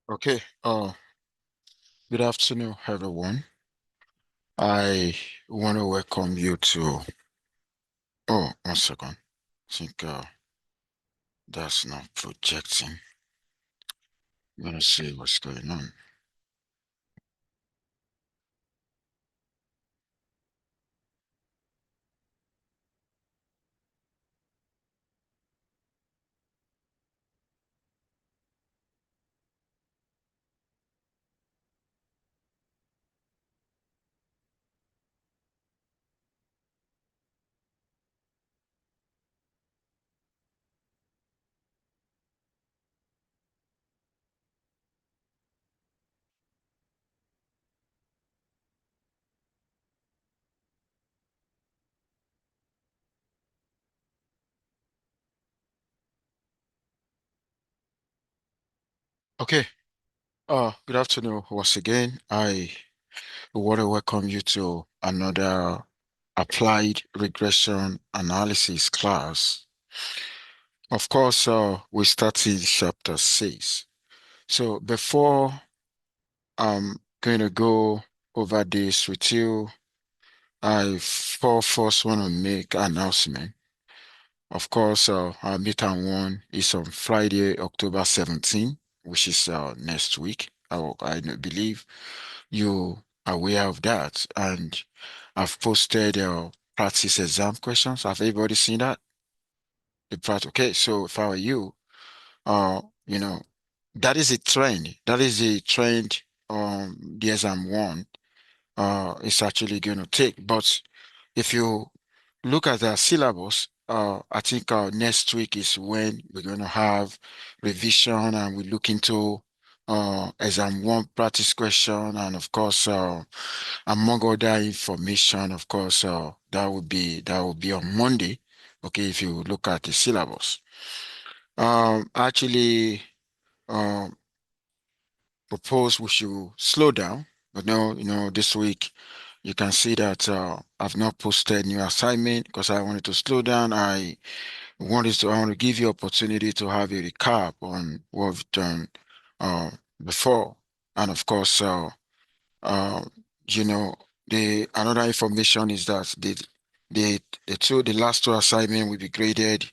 Okay, good afternoon, everyone. I want to welcome you to, oh, 1 second. I think that's not projecting. I'm gonna see what's going on. Okay, good afternoon once again. I want to welcome you to another applied regression analysis class. Of course, we started chapter 6. So before I'm going to go over this with you, first want to make an announcement. Of course, our meet and one is on Friday, October 17, which is next week. I believe you are aware of that. And I've posted practice exam questions. Have everybody seen that? Okay, so if I were you, uh, you know, that is a trend. That is a trend the exam one is actually going to take. But if you look at the syllabus, I think next week is when we're going to have revision and we look into exam one practice question, and of course, among other information, of course, that will be on Monday. Okay, if you look at the syllabus, actually, um, propose we should slow down. But no, this week you can see that I've not posted new assignment because I wanted to slow down. I want to give you opportunity to have a recap on what we've done uh, before. And of course, uh, you know, the another information is that the last two assignment will be graded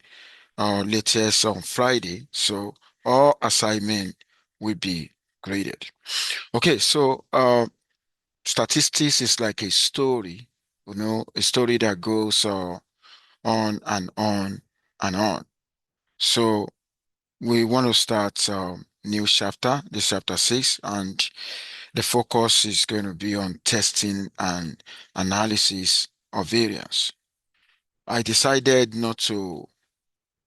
latest on Friday. So all assignment will be graded. Okay, so statistics is like a story, a story that goes on and on and on. So we want to start new chapter, this chapter 6, and the focus is going to be on testing and analysis of variance. I decided not to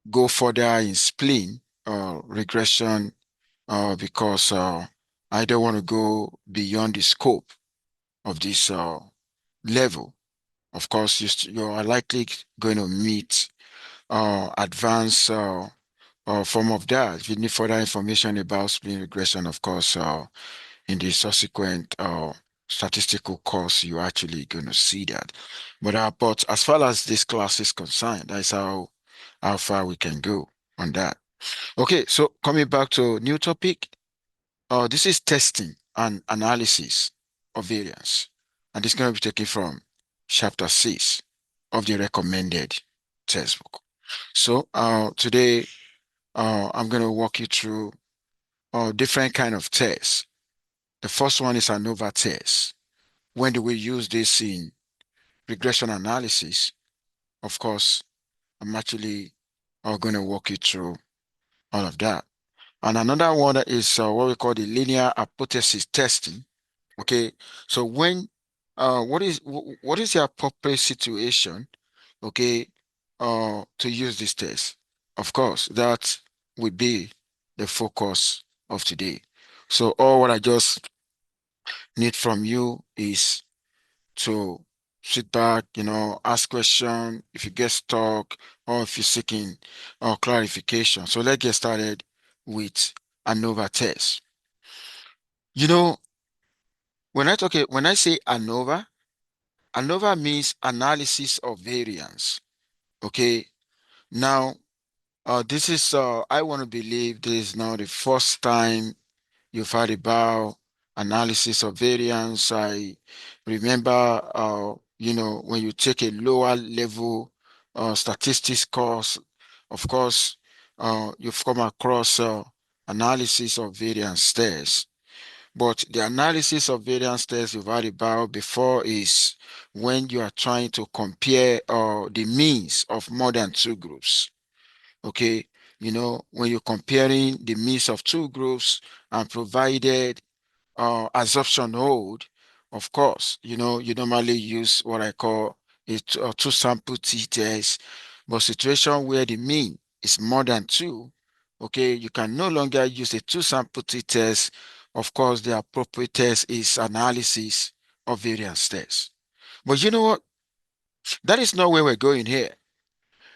go further in spleen regression because I don't want to go beyond the scope of this level. Of course, you are likely going to meet advanced form of that. If you need further information about spleen regression, of course, in the subsequent statistical course, you're actually going to see that. But as far as this class is concerned, that's how far we can go on that. Okay, so coming back to new topic, this is testing and analysis of variance. And this is going to be taken from chapter 6 of the recommended textbook. So today I'm going to walk you through different kind of tests. The first one is ANOVA test. When do we use this in regression analysis? Of course, I'm actually going to walk you through all of that. And another one is what we call the linear hypothesis testing. Okay, so what is the appropriate situation, okay, to use this test? Of course, that would be the focus of today. So all what I just need from you is to sit back, ask question if you get stuck or if you're seeking clarification. So let's get started with ANOVA test. You know, when I say ANOVA, ANOVA means analysis of variance. Okay. Now, this is I want to believe this is now the first time You've heard about analysis of variance. I remember, when you take a lower level statistics course, of course, you've come across analysis of variance tests. But the analysis of variance tests you've heard about before is when you are trying to compare the means of more than two groups. Okay, when you're comparing the means of two groups and provided assumption hold, of course, you normally use what I call a two sample t-test, but situation where the mean is more than two, okay, you can no longer use a two sample t-test. Of course, the appropriate test is analysis of variance test. But you know what? That is not where we're going here.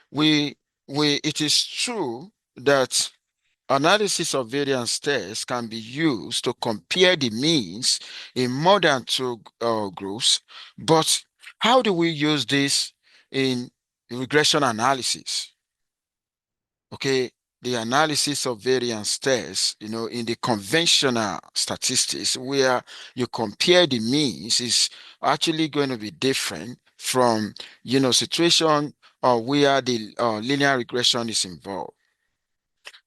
We, it is true that analysis of variance tests can be used to compare the means in more than two groups, but how do we use this in regression analysis? Okay, the analysis of variance tests, in the conventional statistics where you compare the means is actually going to be different from, situation where the linear regression is involved.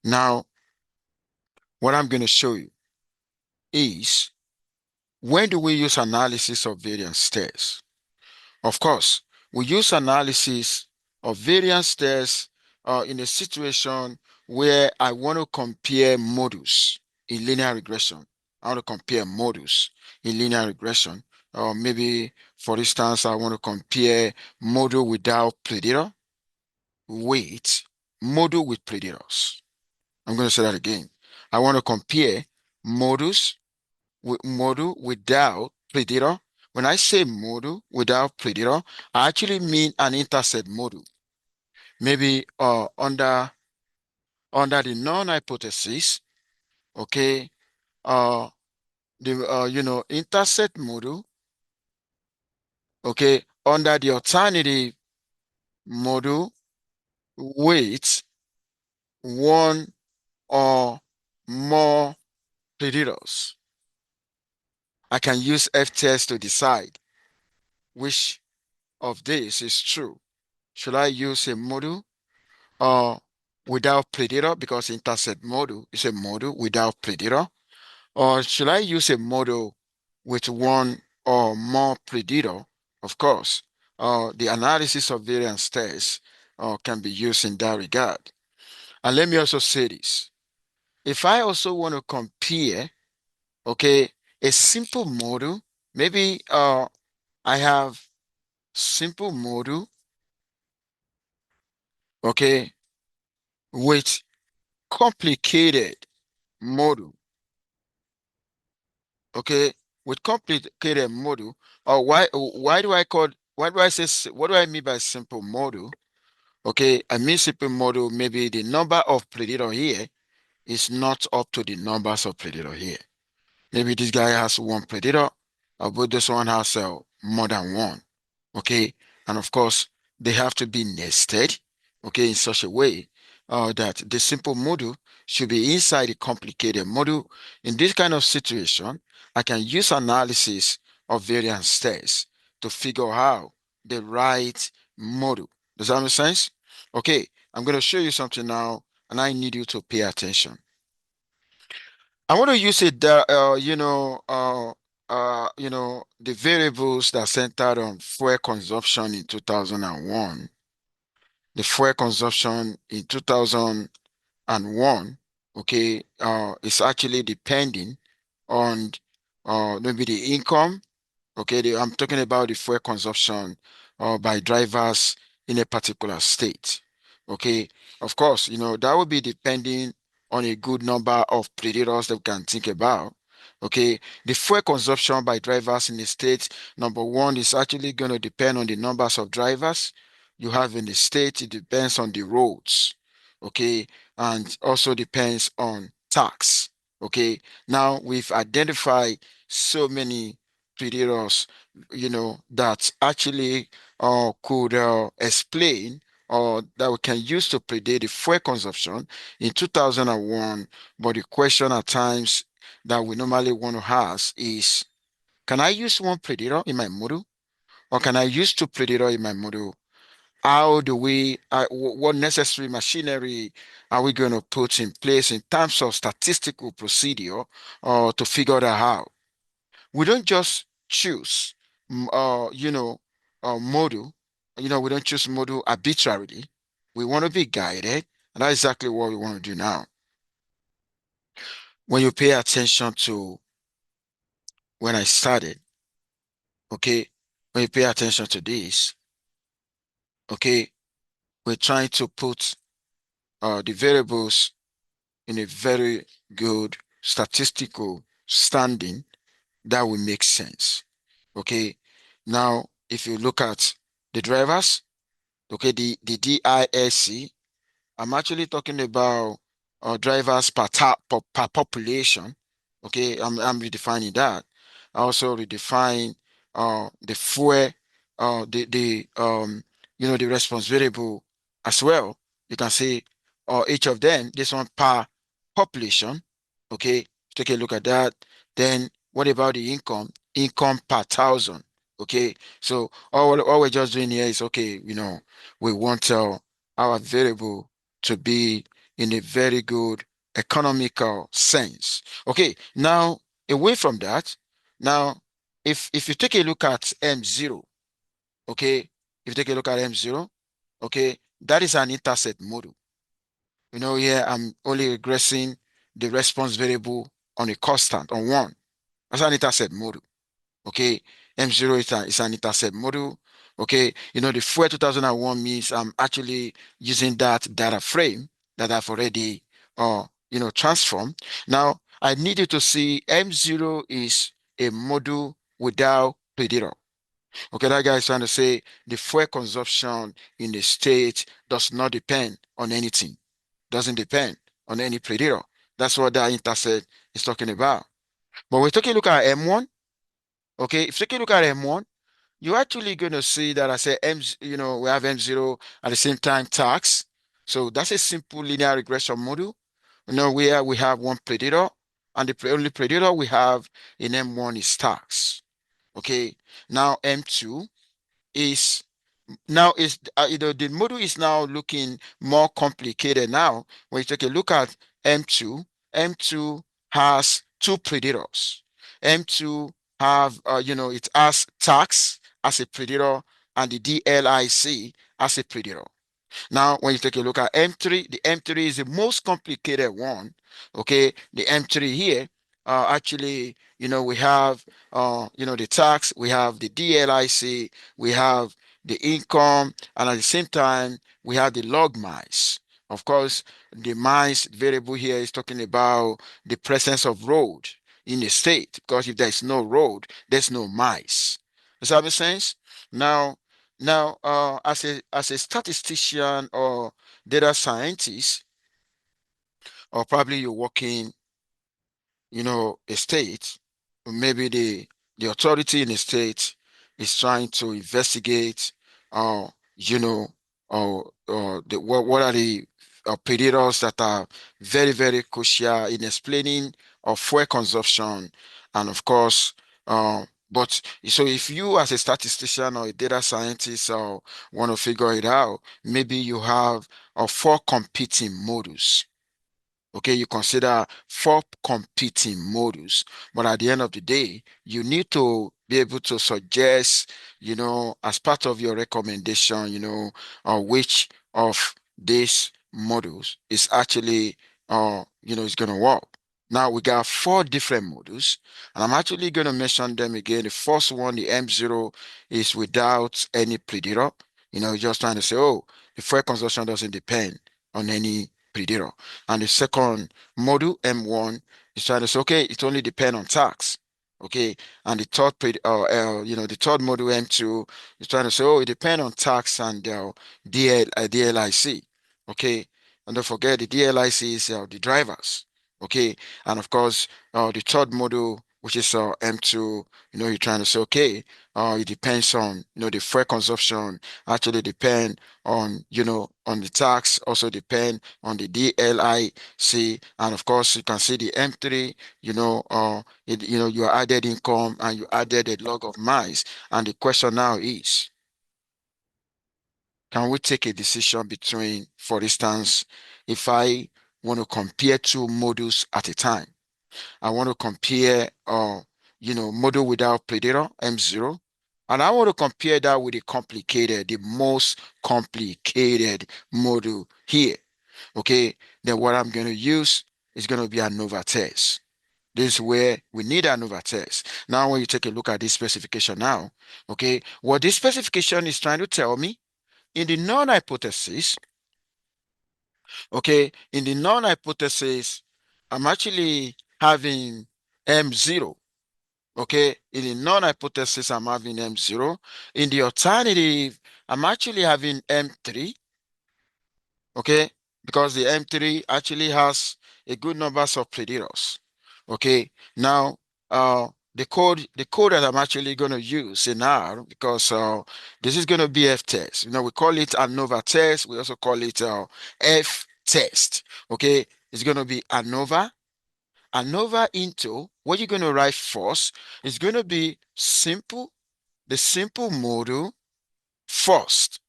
Now, what I'm going to show you is when do we use analysis of variance tests? Of course, we use analysis of variance tests in a situation where I want to compare modus in linear regression. I want to compare modus in linear regression. Or maybe, for instance, I want to compare model without predator with model with predators. I'm going to say that again. I want to compare modus model without predator. When I say model without predator, I actually mean an intercept model. Maybe under the null hypothesis, okay, the intercept model, okay, under the alternative model with one or more predators. I can use F-test to decide which of this is true. Should I use a model without predator because intercept model is a model without predator? Or should I use a model with one or more predator? Of course, the analysis of variance tests can be used in that regard. And let me also say this. If I also want to compare, okay, a simple model, maybe I have simple model, okay, with complicated model, okay, with complicated model, or why do I say, what do I mean by simple model? Okay, I mean simple model, maybe the number of predator here is not up to the numbers of predator here. Maybe this guy has one predator, but this one has more than one. Okay, and of course they have to be nested, okay, in such a way that the simple model should be inside the complicated model. In this kind of situation, I can use analysis of variance tests to figure out the right model. Does that make sense? Okay, I'm going to show you something now, and I need you to pay attention. I want to use the variables that centered on fuel consumption in 2001. The fuel consumption in 2001, okay, is actually depending on maybe the income. Okay, I'm talking about the fuel consumption by drivers in a particular state. Okay, of course, that would be depending on a good number of predators that we can think about. Okay, the fuel consumption by drivers in the state, number one, is actually going to depend on the numbers of drivers you have in the state. It depends on the roads. Okay, and also depends on tax. Okay, now we've identified so many predators, that actually could explain or that we can use to predict the fuel consumption in 2001. But the question at times that we normally want to ask is, can I use one predator in my model, or can I use two predator in my model? How do we, what necessary machinery are we going to put in place in terms of statistical procedure to figure that out? We don't just choose, model. We don't choose model arbitrarily. We want to be guided, and that's exactly what we want to do now. When you pay attention to when I started, okay, when you pay attention to this, okay, we're trying to put the variables in a very good statistical standing that will make sense. Okay. Now, if you look at the drivers, okay, the DISC, I'm actually talking about drivers per population. Okay, I'm redefining that. I also redefine the fuel, the response variable as well. You can see each of them, this one per population. Okay, take a look at that. Then what about the income? Income per thousand. Okay, so all we're just doing here is, okay, we want our variable to be in a very good economical sense. Okay, now away from that, now if you take a look at M0, okay, if you take a look at M0, okay, that is an intercept model. Here I'm only regressing the response variable on a constant on one. That's an intercept model. Okay, M0 is an intercept model. Okay, the full 2001 means I'm actually using that data frame that I've already transformed. Now I need you to see M0 is a model without predator. Okay, that guy is trying to say the fuel consumption in the state does not depend on anything, doesn't depend on any predator. That's what that intercept is talking about. But we're taking a look at M1. Okay, if you take a look at M1, you're actually going to see that I say we have M0 at the same time tax. So that's a simple linear regression model. Where we have one predator, and the only predator we have in M1 is tax. Okay, now M2 is the model is now looking more complicated now. When you take a look at M2, M2 has two predators. M2 it has tax as a predator and the DLIC as a predator. Now, when you take a look at M3, the M3 is the most complicated one. Okay, the M3 here, actually, we have, the tax, we have the DLIC, we have the income, and at the same time, we have the log miles. Of course, the miles variable here is talking about the presence of road in the state, because if there's no road, there's no miles. Does that make sense? Now, as a statistician or data scientist, or probably you're working, a state, maybe the authority in the state is trying to investigate, uh, you know, what are the predators that are very, very crucial in explaining of fuel consumption, and of course, but so if you as a statistician or a data scientist want to figure it out, maybe you have four competing models. Okay, you consider four competing models, but at the end of the day, you need to be able to suggest, as part of your recommendation, which of these models is actually, is going to work. Now we got four different models, and I'm actually going to mention them again. The first one, the M0, is without any predator. Just trying to say, oh, the fuel consumption doesn't depend on any predator. And the second model, M1, is trying to say, okay, it only depends on tax. Okay. And the third model, M2, is trying to say, oh, it depends on tax and DLIC. Okay. And don't forget the DLIC is the drivers. Okay. And of course, the third model which is M2. You're trying to say, okay, it depends on, the fuel consumption actually depend on, on the tax, also depend on the DLIC, and of course you can see the M3, your added income and you added a log of miles. And the question now is, can we take a decision between, for instance, if I want to compare two modules at a time? I want to compare, model without predator, M0. And I want to compare that with the most complicated model here. Okay. Then what I'm going to use is going to be ANOVA test. This is where we need ANOVA test. Now, when you take a look at this specification now, okay, what this specification is trying to tell me in the null hypothesis, okay, in the null hypothesis, I'm actually having M0. Okay, in the null hypothesis, I'm having M0. In the alternative, I'm actually having M3. Okay, because the M3 actually has a good numbers of predators. Okay, now the code that I'm actually going to use in R, because this is going to be F test. We call it ANOVA test. We also call it F test. Okay, it's going to be ANOVA into what you're going to write first is going to be the simple model first.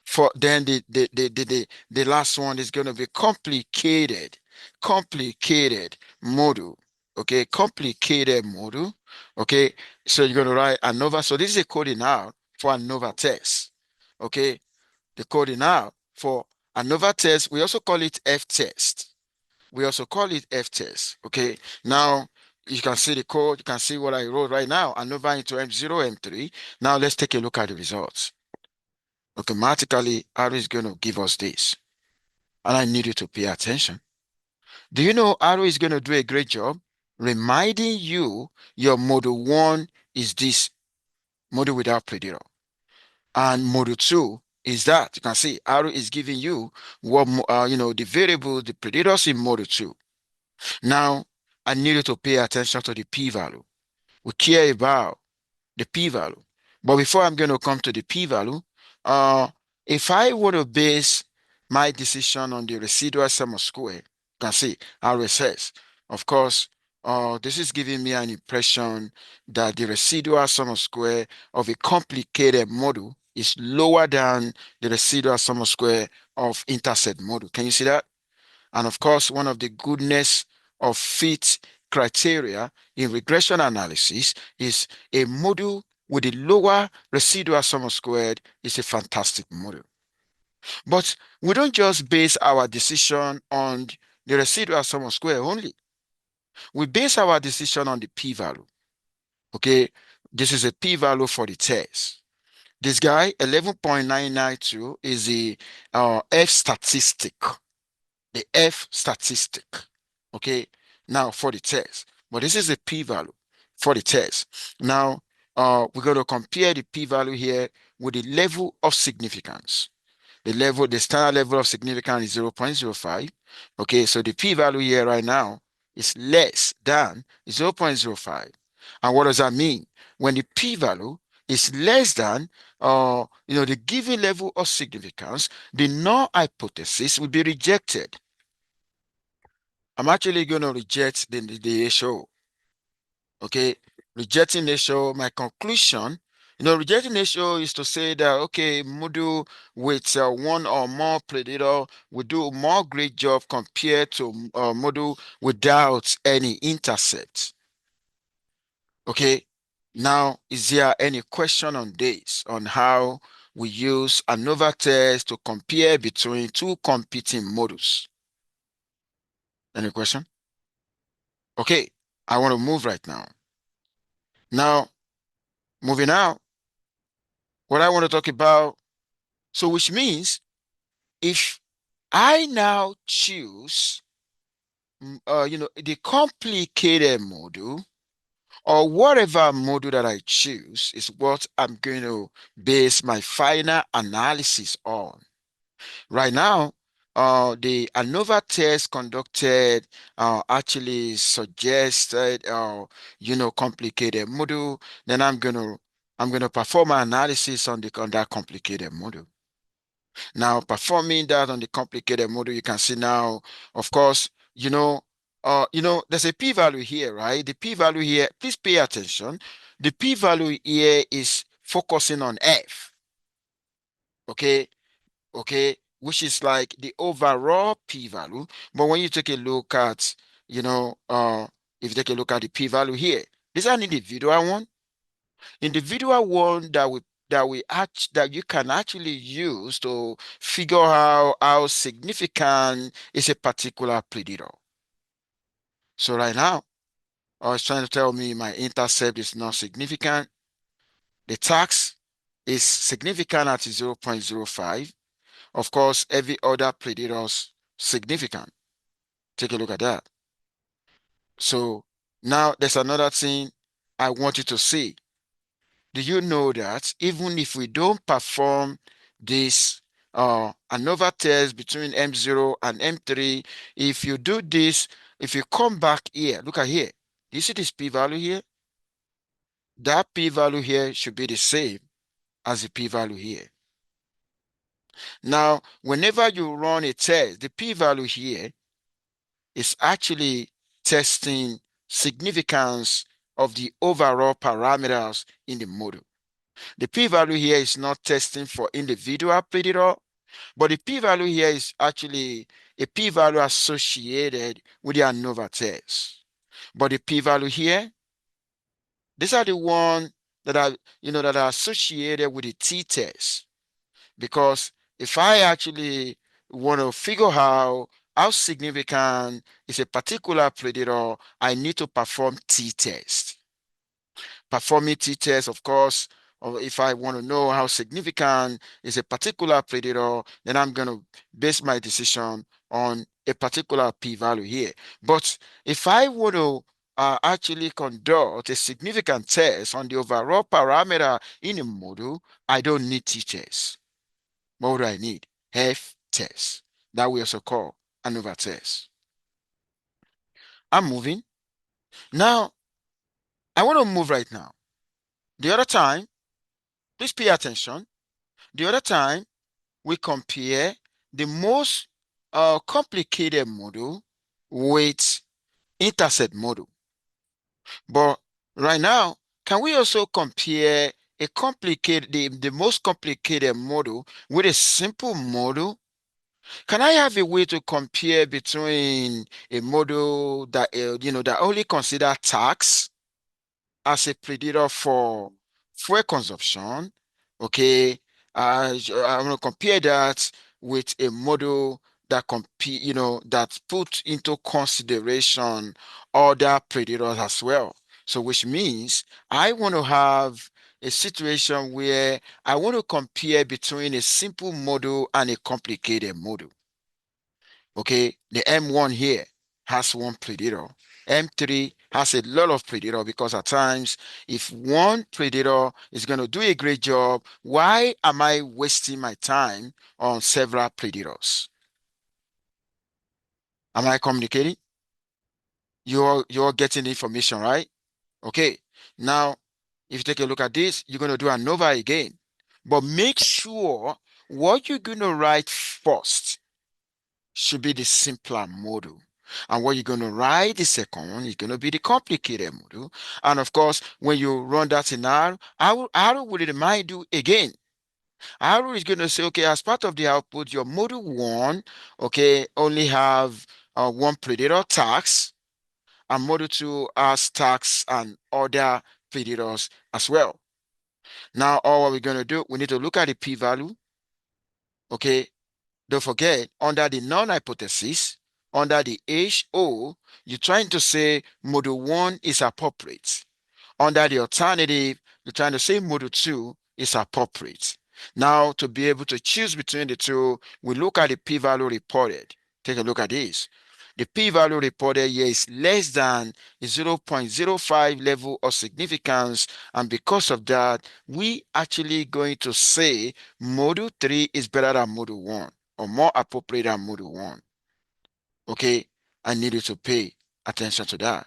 For then the last one is going to be complicated model. Okay, complicated model. Okay, so you're going to write ANOVA. So this is a coding out for ANOVA test. Okay, the coding out for ANOVA test. We also call it F test. We also call it F test. Okay, now you can see the code. You can see what I wrote right now. ANOVA into M0, M3. Now let's take a look at the results. Automatically, Arrow is going to give us this. And I need you to pay attention. Do you know Arrow is going to do a great job reminding you your model 1 is this model without predator. And model 2 is that. You can see Arrow is giving you what, the variable, the predators in model 2. Now, I need you to pay attention to the p-value. We care about the p-value. But before I'm going to come to the p-value, uh, if I want to base my decision on the residual sum of square, you can see RSS. Of course, this is giving me an impression that the residual sum of square of a complicated model is lower than the residual sum of square of intercept model. Can you see that? And of course, one of the goodness of fit criteria in regression analysis is a model with a lower residual sum of squared is a fantastic model. But we don't just base our decision on the residual sum of square only. We base our decision on the p-value. Okay, this is a p-value for the test. This guy, 11.992, is the F statistic. The F statistic. Okay, now for the test. But this is a p-value for the test. Now, we're going to compare the p-value here with the level of significance. The standard level of significance is 0.05. Okay, so the p-value here right now is less than 0.05. And what does that mean? When the p-value is less than the given level of significance, the null hypothesis will be rejected. I'm actually going to reject the ratio. Okay, rejecting ratio, my conclusion, rejecting ratio is to say that, okay, model with one or more predator will do more great job compared to model without any intercept. Okay, now, is there any question on this, on how we use ANOVA test to compare between two competing models? Any question? Okay, I want to move right now. Now, moving out, what I want to talk about, so which means if I now choose, the complicated model or whatever model that I choose is what I'm going to base my final analysis on. Right now, the ANOVA test conducted actually suggested complicated model. Then I'm gonna perform an analysis on that complicated model. Now, performing that on the complicated model, you can see now, of course, there's a p-value here, right? The p-value here, please pay attention. The p-value here is focusing on F, okay? Okay, which is like the overall p-value. But when you take a look at, you know, if you take a look at the p-value here, this is an individual one. Individual one that you can actually use to figure out how significant is a particular predator. So right now, I was trying to tell me my intercept is not significant. The tax is significant at 0.05. Of course, every other predator's significant. Take a look at that. So now there's another thing I want you to see. Do you know that even if we don't perform this ANOVA test between M0 and M3, if you do this, if you come back here, look at here. Do you see this p-value here? That p-value here should be the same as the p-value here. Now, whenever you run a test, the p-value here is actually testing significance of the overall parameters in the model. The p-value here is not testing for individual predator, but the p-value here is actually a p-value associated with the ANOVA test. But the p-value here, these are the ones that are associated with the t-test. Because if I actually want to figure out how significant is a particular predator, I need to perform t-test. Performing t-test, of course, or if I want to know how significant is a particular predator, then I'm going to base my decision on a particular p-value here. But if I want to actually conduct a significant test on the overall parameter in a model, I don't need t-test. What do I need? F-test. That we also call ANOVA test. I'm moving. Now, I want to move right now. The other time, please pay attention. The other time, we compare the most complicated model with intercept model. But right now, can we also compare the most complicated model with a simple model? Can I have a way to compare between a model that only consider tax as a predator for fuel consumption? Okay, I want to compare that with a model that put into consideration other predators as well. So which means I want to have a situation where I want to compare between a simple model and a complicated model. Okay, the M1 here has one predator. M3 has a lot of predator because at times, if one predator is going to do a great job, why am I wasting my time on several predators? Am I communicating? You're getting the information, right? Okay. Now, if you take a look at this, you're going to do ANOVA again. But make sure what you're going to write first should be the simpler model. And what you're going to write the second one is going to be the complicated model. And of course, when you run that in R, how will it might do again? R is going to say, okay, as part of the output, your model one, okay, only have one predator tax, and model two has tax and other predators as well. Now, all what we're going to do, we need to look at the p-value, okay, don't forget, under the null hypothesis, under the HO, you're trying to say model 1 is appropriate. Under the alternative, you're trying to say model 2 is appropriate. Now, to be able to choose between the two, we look at the p-value reported. Take a look at this. The p-value reported here is less than 0.05 level of significance, and because of that, we actually going to say model 3 is better than model 1. or more appropriate than model 1. Okay, I need you to pay attention to that.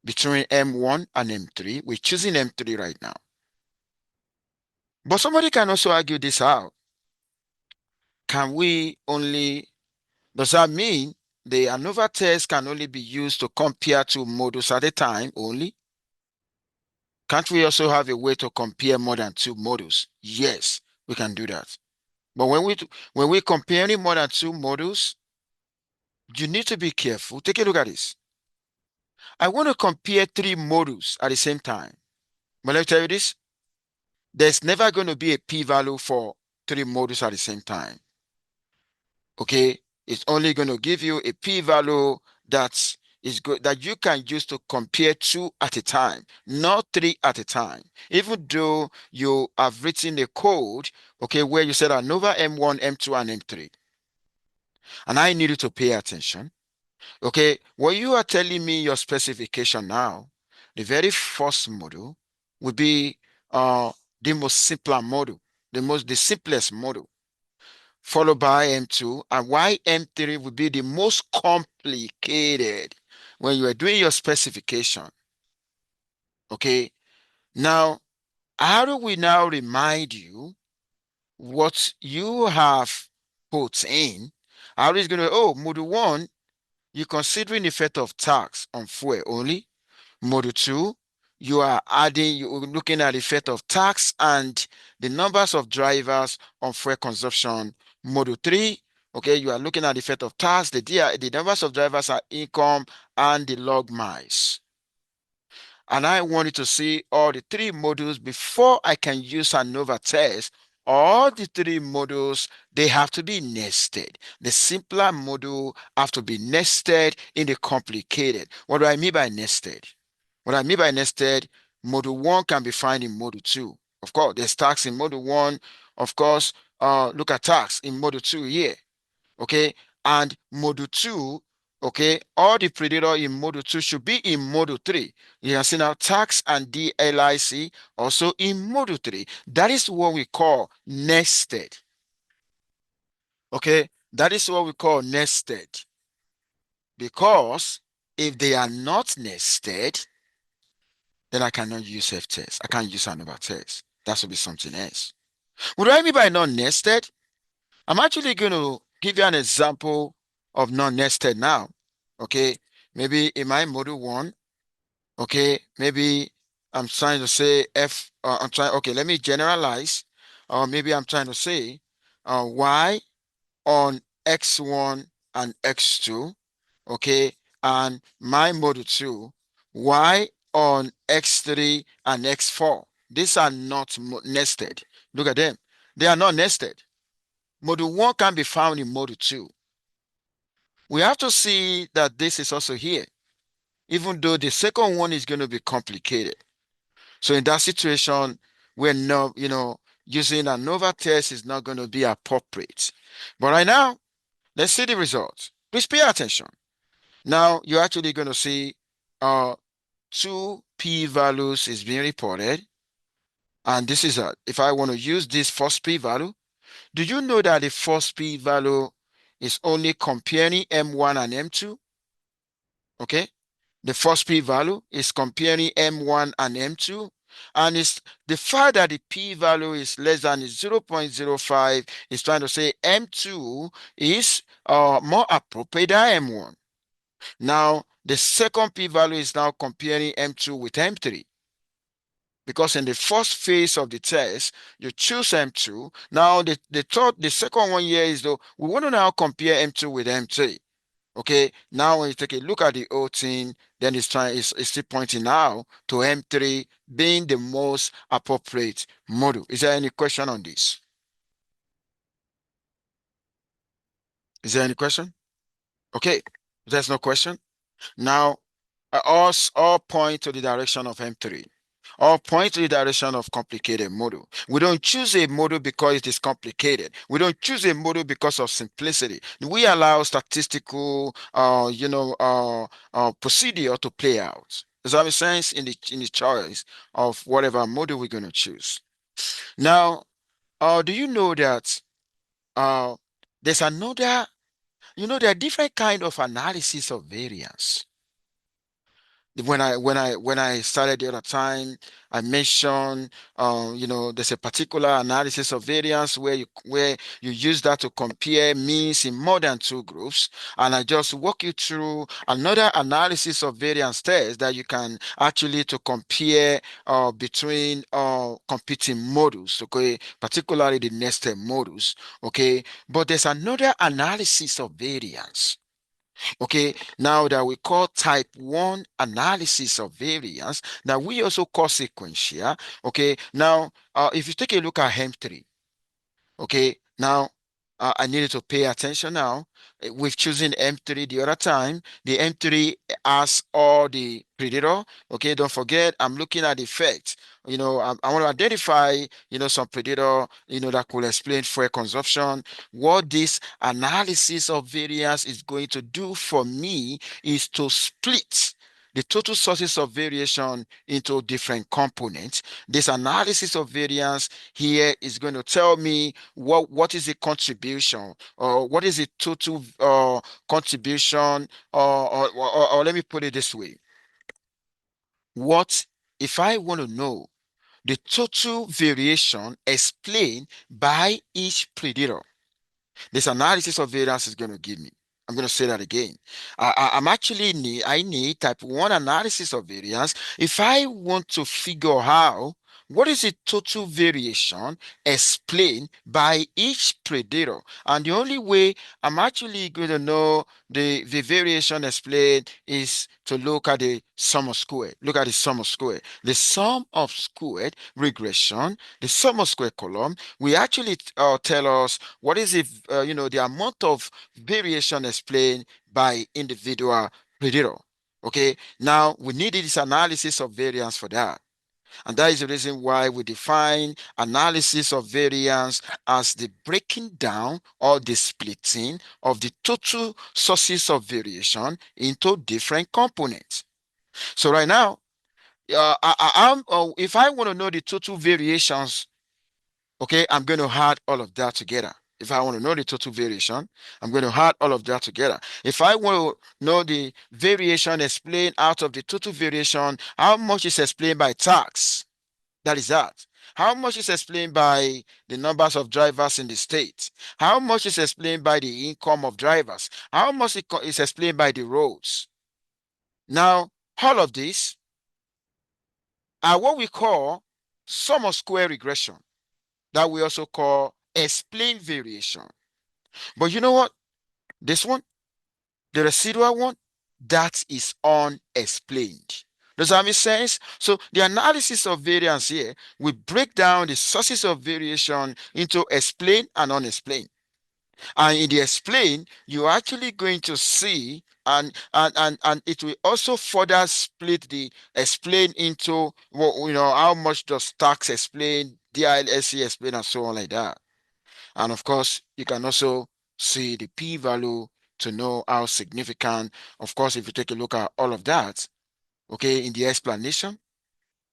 Between M1 and M3, we're choosing M3 right now. But somebody can also argue this out. Can we only, does that mean the ANOVA test can only be used to compare two models at a time only? Can't we also have a way to compare more than two models? Yes, we can do that. But when we compare any more than two models, you need to be careful. Take a look at this. I want to compare three models at the same time. But let me tell you this, there's never going to be a p-value for three models at the same time. Okay, it's only going to give you a p-value that is good that you can use to compare two at a time, not three at a time. Even though you have written a code, okay, where you said ANOVA M1, M2, and M3, and I need you to pay attention. Okay, what you are telling me your specification now, the very first model would be the most simpler model, the simplest model, followed by M2, and why M3 would be the most complicated when you are doing your specification. Okay, now how do we now remind you what you have put in? How is going to, oh, model 1, you're considering the effect of tax on fuel only. Model 2, you are adding, you're looking at the effect of tax and the numbers of drivers on fuel consumption. Model 3, okay, you are looking at the effect of tax, the numbers of drivers are income and the log miles. And I wanted to see all the three modules before I can use ANOVA test. All the three modules, they have to be nested. The simpler module have to be nested in the complicated. What do I mean by nested? What I mean by nested, module 1 can be found in module 2. Of course, there's tax in module 1. Of course, look at tax in module 2 here. Okay, and module 2, okay, all the predator in module 2 should be in module 3. You can see now tax and DLIC also in module 3. That is what we call nested. Okay, that is what we call nested. Because if they are not nested, then I cannot use F-test. I can't use ANOVA test. That should be something else. What do I mean by not nested? I'm actually going to give you an example of non-nested now. Okay, maybe in my module 1, okay, maybe I'm trying to say okay, let me generalize. Or maybe I'm trying to say y on x1 and x2, okay, and my module 2, y on x3 and x4. These are not nested. Look at them. They are not nested. Module 1 can be found in module 2. We have to see that this is also here, even though the second one is going to be complicated. So in that situation, we're not, using ANOVA test is not going to be appropriate. But right now, let's see the results. Please pay attention. Now, you're actually going to see two p-values is being reported. And this is if I want to use this first p-value, do you know that the first p-value is only comparing M1 and M2? Okay. The first p-value is comparing M1 and M2. And it's the fact that the p-value is less than 0.05 is trying to say M2 is more appropriate than M1. Now, the second p-value is now comparing M2 with M3. Because in the first phase of the test, you choose M2. Now, the second one here is though we want to now compare M2 with M3. Okay, now when you take a look at the whole thing, then it's still pointing now to M3 being the most appropriate model. Is there any question on this? Is there any question? Okay, there's no question. Now, all point to the direction of M3. All point to the direction of complicated model. We don't choose a model because it is complicated. We don't choose a model because of simplicity. We allow statistical, procedure to play out. Does that make sense in the choice of whatever model we're going to choose? Now, do you know that There's another, there are different kind of analysis of variance. When I started the other time, I mentioned, there's a particular analysis of variance where you use that to compare means in more than two groups, and I just walk you through another analysis of variance test that you can actually to compare between competing models, okay, particularly the nested models, okay. But there's another analysis of variance. Okay, now that we call type 1 analysis of variance, that we also call sequential. Okay, now if you take a look at M3, okay, now I needed to pay attention now. We've chosen M3 the other time. The M3 has all the predator. Okay, don't forget, I'm looking at the effect. I want to identify, some predator, that could explain fuel consumption. What this analysis of variance is going to do for me is to split the total sources of variation into different components. This analysis of variance here is going to tell me what is the contribution, or what is the total contribution, or let me put it this way. What if I want to know the total variation explained by each predator? This analysis of variance is going to give me. I'm going to say that again. I need type 1 analysis of variance if I want to figure out what is the total variation explained by each predator. And the only way I'm actually going to know the variation explained is to look at the sum of square. Look at the sum of square. The sum of squared regression, the sum of square column, we actually tell us what is the amount of variation explained by individual predator. Okay, now we need this analysis of variance for that. And that is the reason why we define analysis of variance as the breaking down or the splitting of the total sources of variation into different components. So right now, if I want to know the total variations, okay, I'm going to add all of that together. If I want to know the total variation, I'm going to add all of that together. If I want to know the variation explained out of the total variation, how much is explained by tax? That is that. How much is explained by the numbers of drivers in the state? How much is explained by the income of drivers? How much is explained by the roads? Now, all of these are what we call sum of square regression, that we also call explain variation. But you know what? This one, the residual one, that is unexplained. Does that make sense? So the analysis of variance here, we break down the sources of variation into explain and unexplained. And in the explain, you're actually going to see, and it will also further split the explain into how much does tax explain, DILSC explain, and so on like that. And of course, you can also see the p-value to know how significant. Of course, if you take a look at all of that, okay, in the explanation,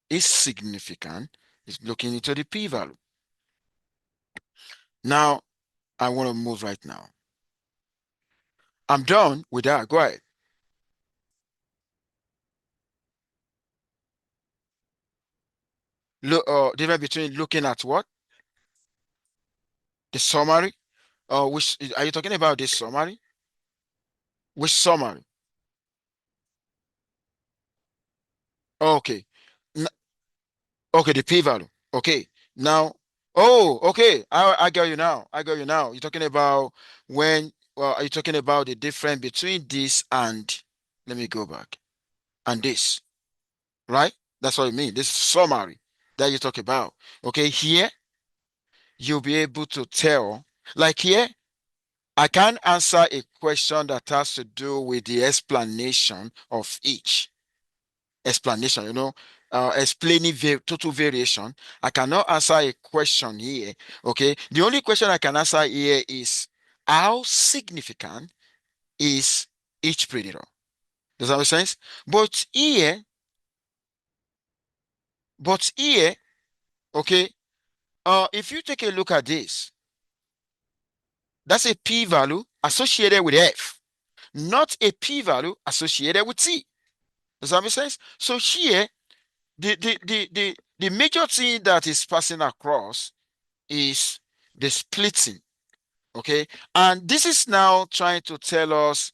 is significant. It's looking into the p-value. Now, I want to move right now. I'm done with that. Go ahead. Look, difference between looking at what? The summary? Which are you talking about? This summary? Which summary? Okay. Okay, the p-value. Okay. Now, oh, okay. I got you now. I got you now. You're talking about are you talking about the difference between this and, let me go back, and this, right? That's what I mean. This summary that you talk about. Okay, here, you'll be able to tell, like here, I can answer a question that has to do with the explanation of each explanation, explaining total variation. I cannot answer a question here. Okay. The only question I can answer here is how significant is each predator? Does that make sense? But here, but here, okay, if you take a look at this, That's a p-value associated with F, not a p-value associated with T. Does that make sense? So here, the major thing that is passing across is the splitting. Okay. And this is now trying to tell us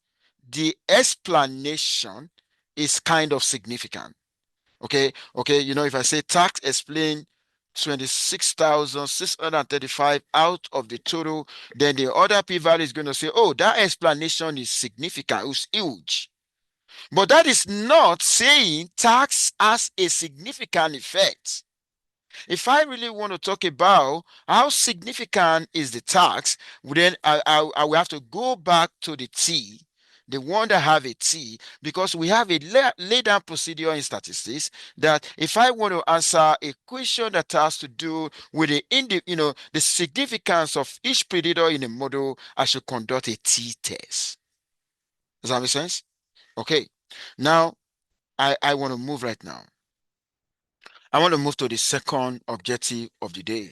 the explanation is kind of significant. Okay. Okay. If I say tax explain 26,635 out of the total, then the other p-value is going to say, oh, that explanation is significant. It's huge. But that is not saying tax has a significant effect. If I really want to talk about how significant is the tax, then I will have to go back to the T, the one that have a T, because we have a lay down procedure in statistics that if I want to answer a question that has to do with the significance of each predator in a model, I should conduct a T test. Does that make sense? Okay. Now I want to move right now. I want to move to the second objective of the day.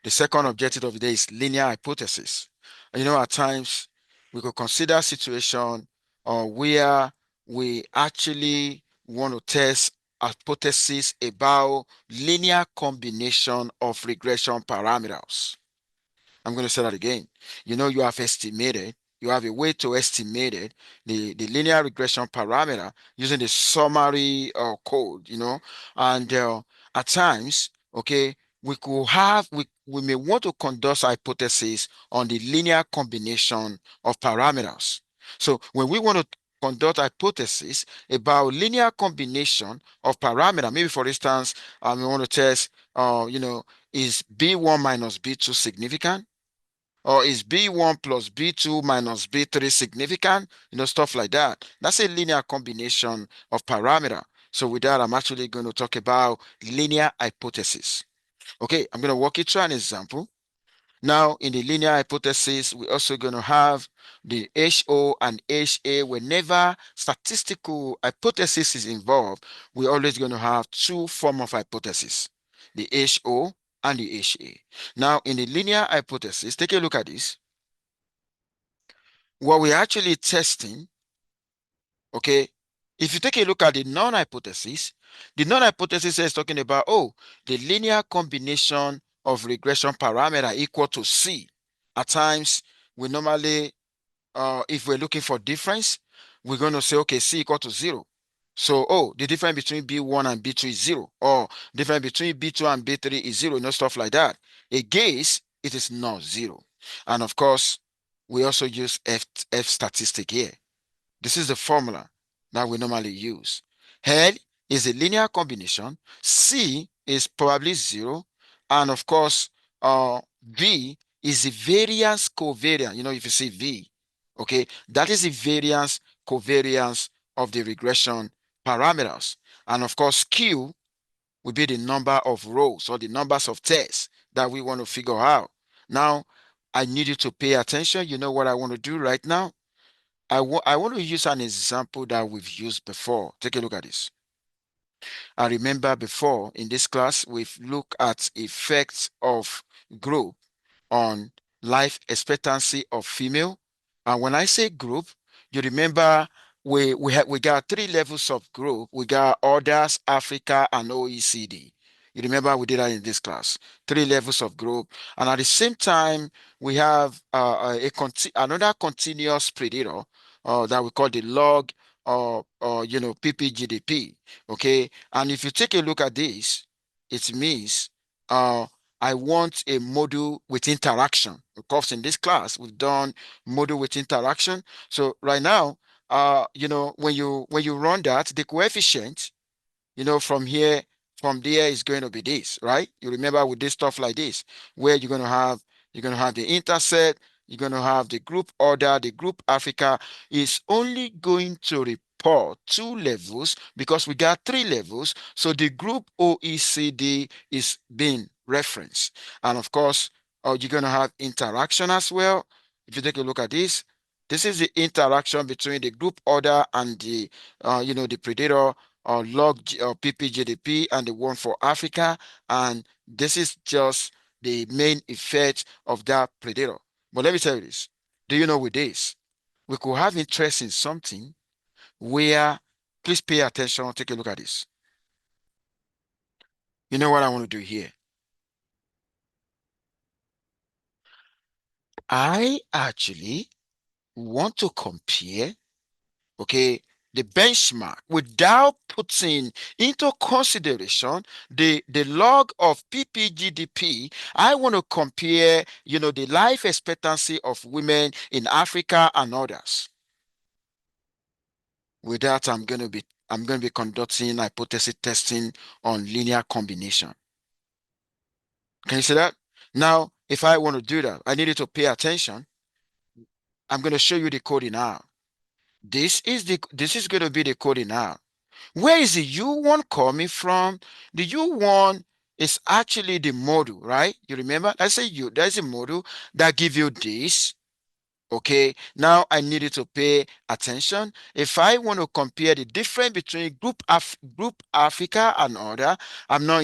The second objective of the day is linear hypothesis. At times we could consider a situation where we actually want to test hypothesis about linear combination of regression parameters. I'm going to say that again. You have estimated, you have a way to estimate it, the linear regression parameter using the summary code, and at times, okay, we may want to conduct hypothesis on the linear combination of parameters. So when we want to conduct hypothesis about linear combination of parameter, maybe for instance, we want to test, is B1 minus B2 significant? Or is B1 plus B2 minus B3 significant? Stuff like that. That's a linear combination of parameter. So with that, I'm actually going to talk about linear hypothesis. Okay, I'm going to walk you through an example. Now, in the linear hypothesis, we're also going to have the HO and HA. Whenever statistical hypothesis is involved, we're always going to have two forms of hypothesis, the HO and the HA. Now, in the linear hypothesis, take a look at this. What we're actually testing, okay, if you take a look at the non-hypothesis is talking about, oh, the linear combination of regression parameter equal to C. At times, we normally, if we're looking for difference, we're going to say, okay, C equal to 0. So, oh, the difference between B1 and B2 is 0, or difference between B2 and B3 is 0, stuff like that. Again, it is not 0. And of course, we also use F statistic here. This is the formula that we normally use. Head is a linear combination. C is probably 0. And of course, V is the variance covariance. If you see V, okay, that is the variance covariance of the regression parameters. And of course, Q will be the number of rows or the numbers of tests that we want to figure out. Now, I need you to pay attention. You know what I want to do right now? I want to use an example that we've used before. Take a look at this. I remember before in this class, we've looked at effects of group on life expectancy of female. And when I say group, you remember we got three levels of group. We got others, Africa, and OECD. You remember we did that in this class. Three levels of group. And at the same time, we have another continuous predator that we call the log or PPGDP. Okay. And if you take a look at this, it means I want a model with interaction. Of course, in this class, we've done model with interaction. So right now, when you run that, the coefficient, from there is going to be this, right? You remember with this stuff like this, where you're going to have the intercept, you're going to have the group order, the group Africa is only going to report two levels because we got three levels. So the group OECD is being referenced. And of course, you're going to have interaction as well. If you take a look at this is the interaction between the group order and the predator or log or PPGDP and the one for Africa. And this is just the main effect of that predator. But let me tell you this. Do you know with this, we could have interest in something where, please pay attention, take a look at this. You know what I want to do here? I actually want to compare, okay, the benchmark without putting into consideration the log of PPGDP. I want to compare, the life expectancy of women in Africa and others. With that, I'm going to be conducting hypothesis testing on linear combination. Can you see that? Now, if I want to do that, I need you to pay attention. I'm going to show you the coding now. This is going to be the coding now. Where is the U1 coming from? The U1 is actually the module, right? You remember? Let's say there's a module that give you this. Okay, now I need you to pay attention. If I want to compare the difference between group Africa and other, I'm not